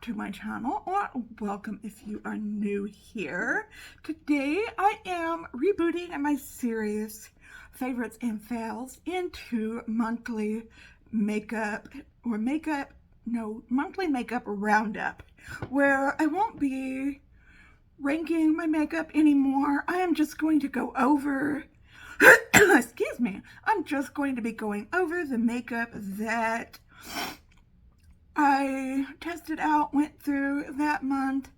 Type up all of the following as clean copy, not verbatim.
back to my channel, or welcome if you are new here. Today I am rebooting my series Favorites and Fails into monthly makeup monthly makeup roundup, where I won't be ranking my makeup anymore. I am just going to go over excuse me, I'm just going to be going over the makeup that I tested out, went through that month,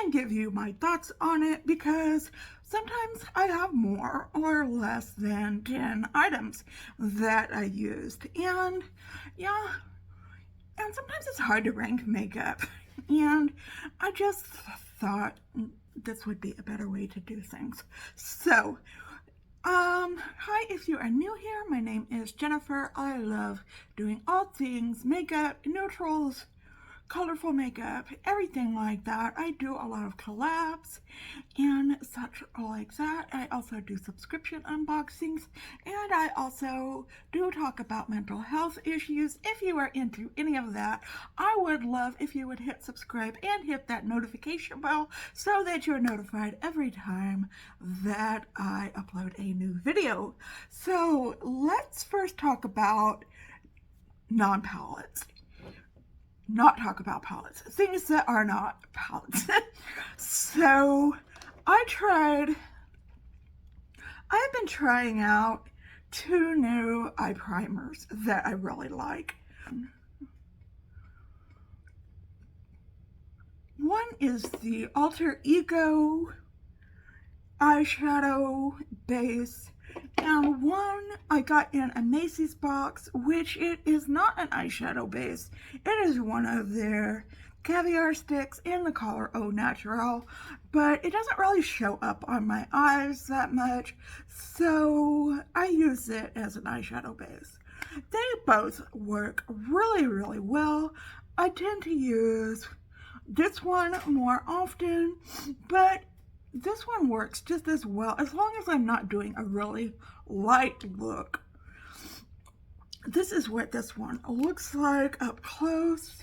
and give you my thoughts on it, because sometimes I have more or less than 10 items that I used, and yeah, and sometimes it's hard to rank makeup, and I just thought this would be a better way to do things. So hi, if you are new here, my name is Jennifer. I love doing all things makeup, neutrals, colorful makeup, everything like that. I do a lot of collabs and such like that. I also do subscription unboxings, and I also do talk about mental health issues. If you are into any of that, I would love if you would hit subscribe and hit that notification bell so that you're notified every time that I upload a new video. So let's first talk about non-palettes. Not talk about palettes, things that are not palettes. So I've been trying out 2 new eye primers that I really like. One is the Alter Ego eyeshadow base, and one I got in a Macy's box, which it is not an eyeshadow base. It is one of their caviar sticks in the color Au Naturel, but it doesn't really show up on my eyes that much, so I use it as an eyeshadow base. They both work really, really well. I tend to use this one more often, but this one works just as well as long as I'm not doing a really light look. This is what this one looks like up close,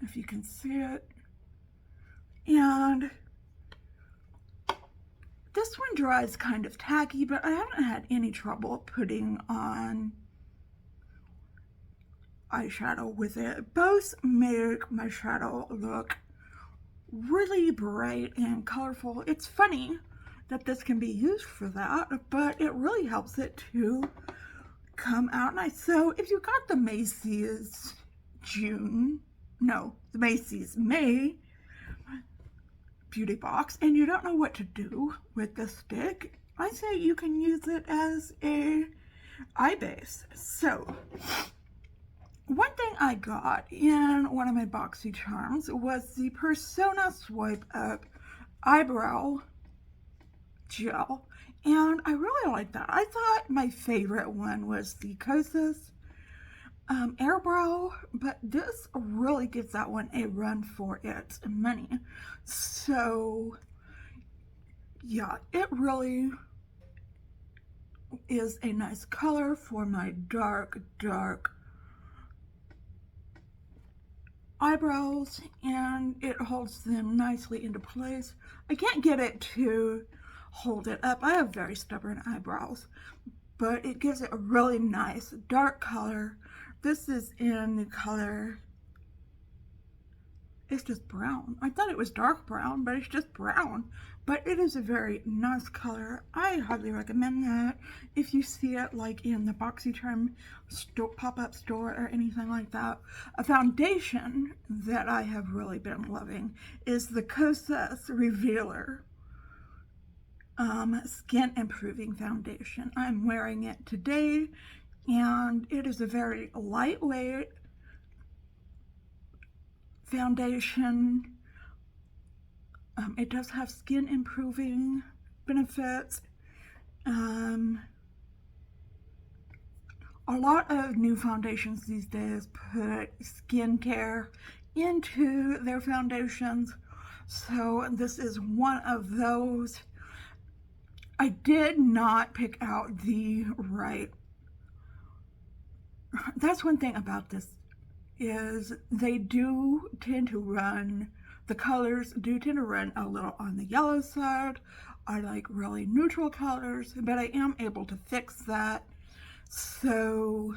if you can see it. And this one dries kind of tacky, but I haven't had any trouble putting on eyeshadow with it. Both make my shadow look really bright and colorful. It's funny that this can be used for that, but it really helps it to come out nice. So if you got the Macy's May beauty box and you don't know what to do with the stick, I say you can use it as a eye base. So one thing I got in one of my boxy charms was the Persona Swipe Up Eyebrow Gel, and I really like that. I thought my favorite one was the Kosas Airbrow, but this really gives that one a run for its money. So yeah, it really is a nice color for my dark eyebrows, and it holds them nicely into place. I can't get it to hold it up. I have very stubborn eyebrows, but it gives it a really nice dark color. This is in the color, it's just brown. I thought it was dark brown, but it's just brown. But it is a very nice color. I highly recommend that if you see it like in the BoxyCharm pop-up store or anything like that. A foundation that I have really been loving is the Kosas Revealer Skin Improving Foundation. I'm wearing it today, and it is a very lightweight foundation. It does have skin improving benefits. A lot of new foundations these days put skincare into their foundations, so this is one of those. I did not pick out the right. That's one thing about this is they do tend to run, the colors do tend to run a little on the yellow side. I like really neutral colors, but I am able to fix that. So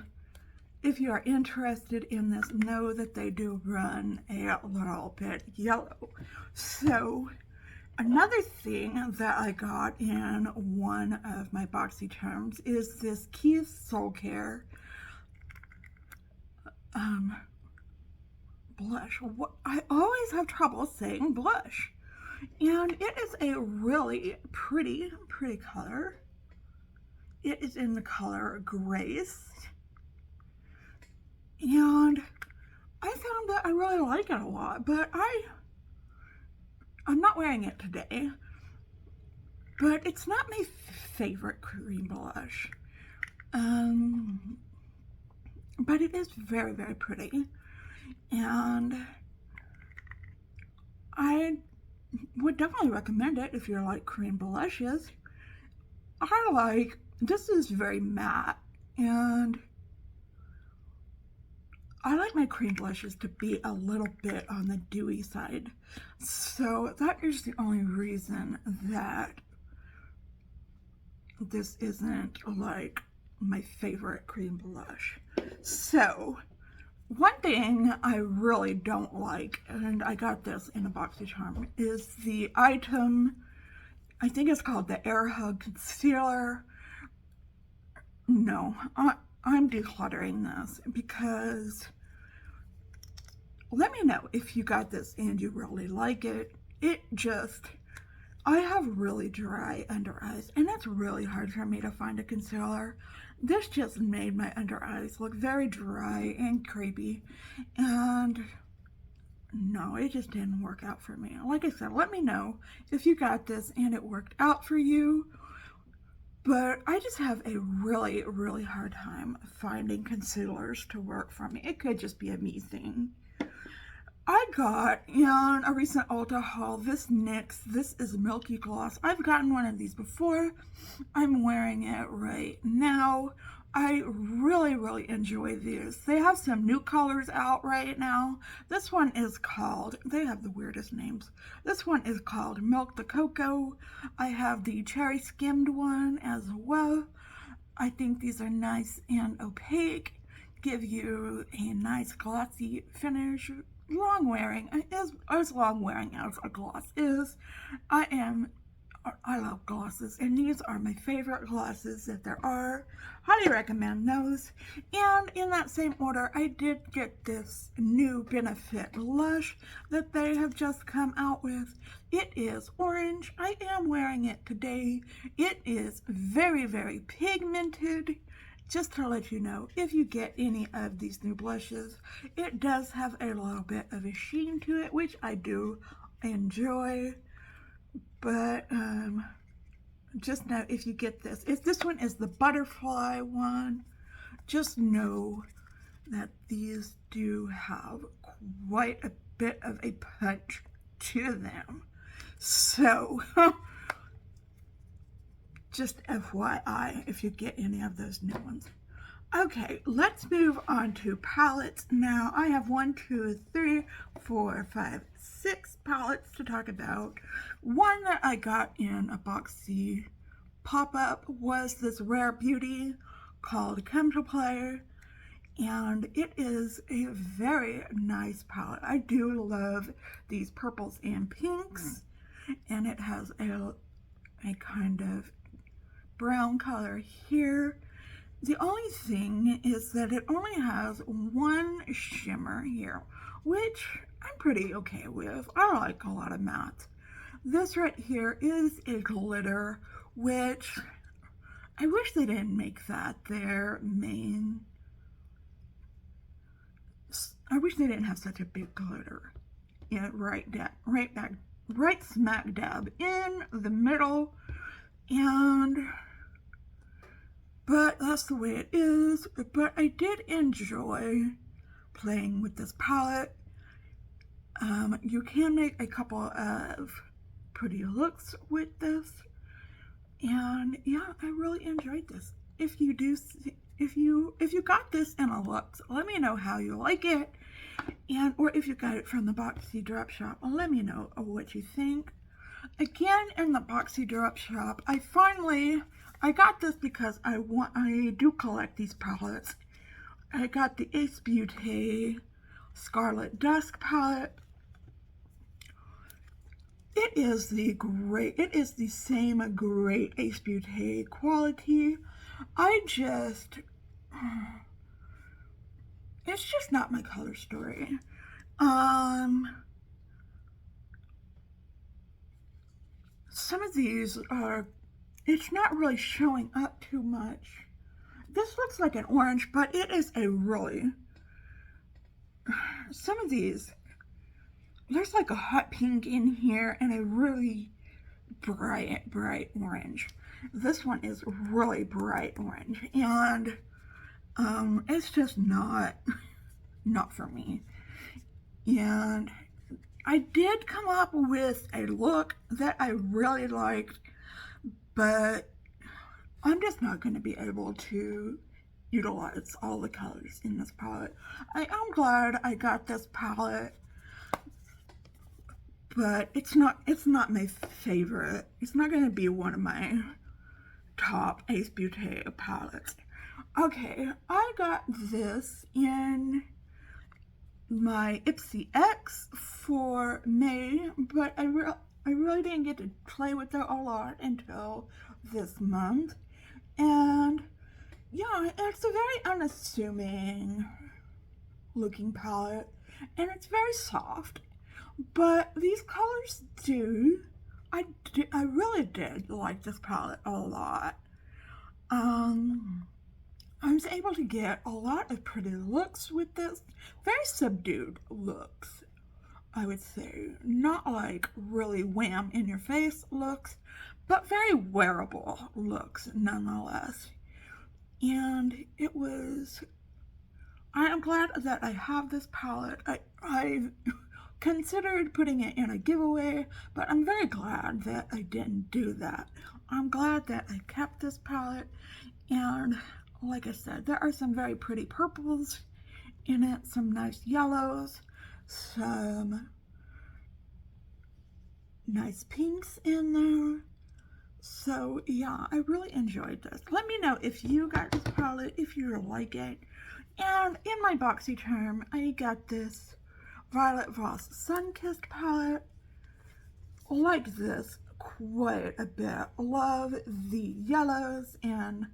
if you are interested in this, know that they do run a little bit yellow. So another thing that I got in one of my BoxyCharms is this Keith Soul Care blush. I always have trouble saying blush. And it is a really pretty color. It is in the color Grace. And I found that I really like it a lot, but I'm not wearing it today. But it's not my favorite cream blush. But it is very, very pretty. And I would definitely recommend it if you like cream blushes. This is very matte, and I like my cream blushes to be a little bit on the dewy side. So that is the only reason that this isn't like my favorite cream blush. So one thing I really don't like, and I got this in a BoxyCharm, is the item, I think it's called the Air Hug Concealer. No, I'm decluttering this because let me know if you got this and you really like it. I have really dry under eyes, and it's really hard for me to find a concealer. This just made my under eyes look very dry and creepy, and no, it just didn't work out for me. Like I said, let me know if you got this and it worked out for you. But I just have a really, really hard time finding concealers to work for me. It could just be a me thing. I got in a recent Ulta haul this NYX. This is Milky Gloss. I've gotten one of these before. I'm wearing it right now. I really, really enjoy these. They have some new colors out right now. This one is called, they have the weirdest names. This one is called Milk the Cocoa. I have the cherry skimmed one as well. I think these are nice and opaque. Give you a nice glossy finish. Long wearing, as long wearing as a gloss is. I love glosses, and these are my favorite glosses that there are. Highly recommend those. And in that same order, I did get this new Benefit blush that they have just come out with. It is orange. I am wearing it today. It is very, very pigmented. Just to let you know, if you get any of these new blushes, it does have a little bit of a sheen to it, which I do enjoy. But just know if you get this, if this one is the butterfly one, just know that these do have quite a bit of a punch to them. So just FYI if you get any of those new ones. Okay, let's move on to palettes now. I have 1, 2, 3, 4, 5, 6 palettes to talk about. One that I got in a Boxy pop-up was this Rare Beauty called Come to Play, and it is a very nice palette. I do love these purples and pinks, and it has a kind of brown color here. The only thing is that it only has one shimmer here, which I'm pretty okay with. I like a lot of matte. This right here is a glitter, which I wish they didn't make that their main. I wish they didn't have such a big glitter. Yeah, right smack dab in the middle, but that's the way it is. But I did enjoy playing with this palette. You can make a couple of pretty looks with this, and yeah, I really enjoyed this. If you got this in a look, let me know how you like it. And or if you got it from the Boxy Drop Shop, let me know what you think. Again, in the Boxy Drop Shop, I got this because I do collect these palettes. I got the Ace Beauté Scarlet Dusk palette. It is the same great Ace Beauté quality. It's just not my color story. Some of these it's not really showing up too much. This looks like an orange, but it is some of these, there's like a hot pink in here and a really bright orange. This one is really bright orange, and it's just not for me. And I did come up with a look that I really liked, but I'm just not going to be able to utilize all the colors in this palette. I am glad I got this palette, but it's not my favorite. It's not going to be one of my top Ace Beauté palettes. Okay, I got this in my Ipsy X for May, but I really didn't get to play with it a lot until this month. And yeah, it's a very unassuming looking palette, and it's very soft, but these colors I really did like this palette a lot. I was able to get a lot of pretty looks with this. Very subdued looks, I would say. Not like really wham in your face looks, but very wearable looks nonetheless. And I am glad that I have this palette. I considered putting it in a giveaway, but I'm very glad that I didn't do that. I'm glad that I kept this palette, and like I said, there are some very pretty purples in it, some nice yellows, some nice pinks in there. So yeah, I really enjoyed this. Let me know if you got this palette, if you like it. And in my Boxy Charm, I got this Violet Voss Sunkissed palette. Like this quite a bit. Love the yellows and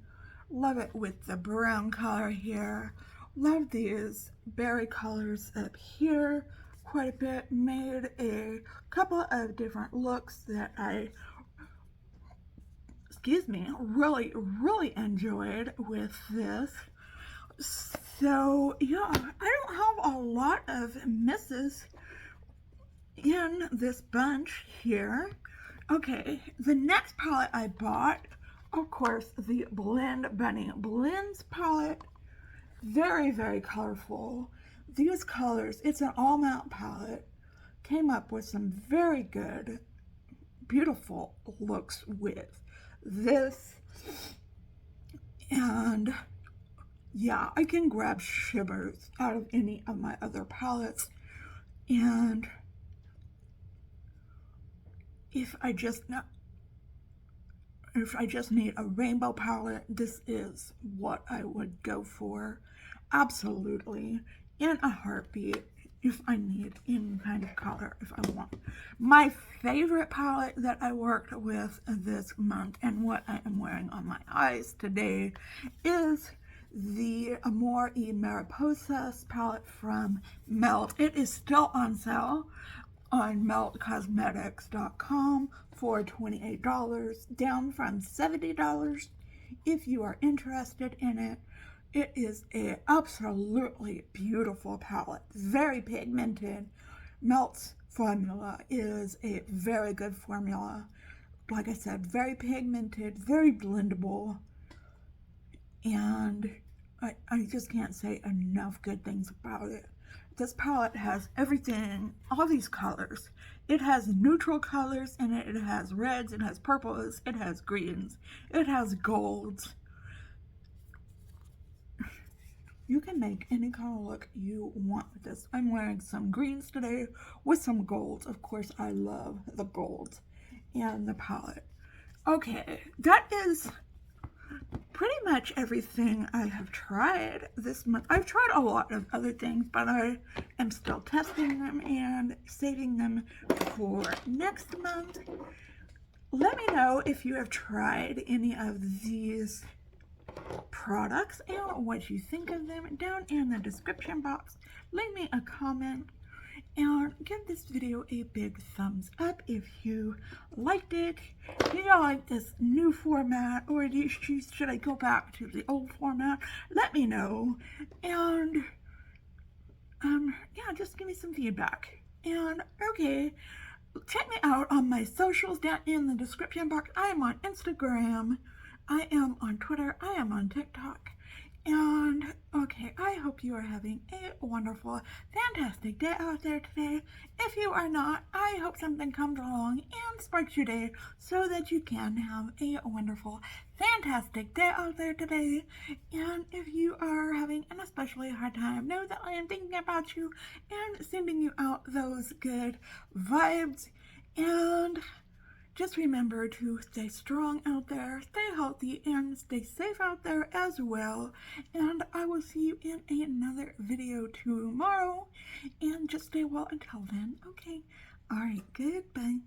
love it with the brown color here. Love these berry colors up here quite a bit. Made a couple of different looks that I really enjoyed with this. So yeah, I don't have a lot of misses in this bunch here. Okay, the next palette I bought, of course, the Blend Bunny Blends palette. Very, very colorful. These colors, it's an all matte palette. Came up with some very good, beautiful looks with this. And yeah, I can grab shimmers out of any of my other palettes. And if I just need a rainbow palette, this is what I would go for. Absolutely. In a heartbeat, if I need any kind of color, if I want. My favorite palette that I worked with this month, and what I am wearing on my eyes today, is the Amor y Mariposas palette from Melt. It is still on sale on meltcosmetics.com for $28, down from $70 if you are interested in it. It is an absolutely beautiful palette, very pigmented. Melt's formula is a very good formula. Like I said, very pigmented, very blendable, and I just can't say enough good things about it. This palette has everything, all these colors. It has neutral colors in it. It has reds, it has purples, it has greens, it has golds. You can make any kind of look you want with this. I'm wearing some greens today with some golds. Of course, I love the golds and the palette. Okay, that is pretty much everything I have tried this month. I've tried a lot of other things, but I am still testing them and saving them for next month. Let me know if you have tried any of these products and what you think of them down in the description box. Leave me a comment and give this video a big thumbs up if you liked it. Do you like this new format, or should I go back to the old format? Let me know. And yeah, just give me some feedback. And okay, check me out on my socials down in the description box. I am on Instagram, I am on Twitter, I am on TikTok. And okay, I hope you are having a wonderful, fantastic day out there today. If you are not, I hope something comes along and sparks your day so that you can have a wonderful, fantastic day out there today. And if you are having an especially hard time, know that I am thinking about you and sending you out those good vibes. And just remember to stay strong out there, stay healthy, and stay safe out there as well. And I will see you in another video tomorrow. And just stay well until then. Okay. Alright, goodbye.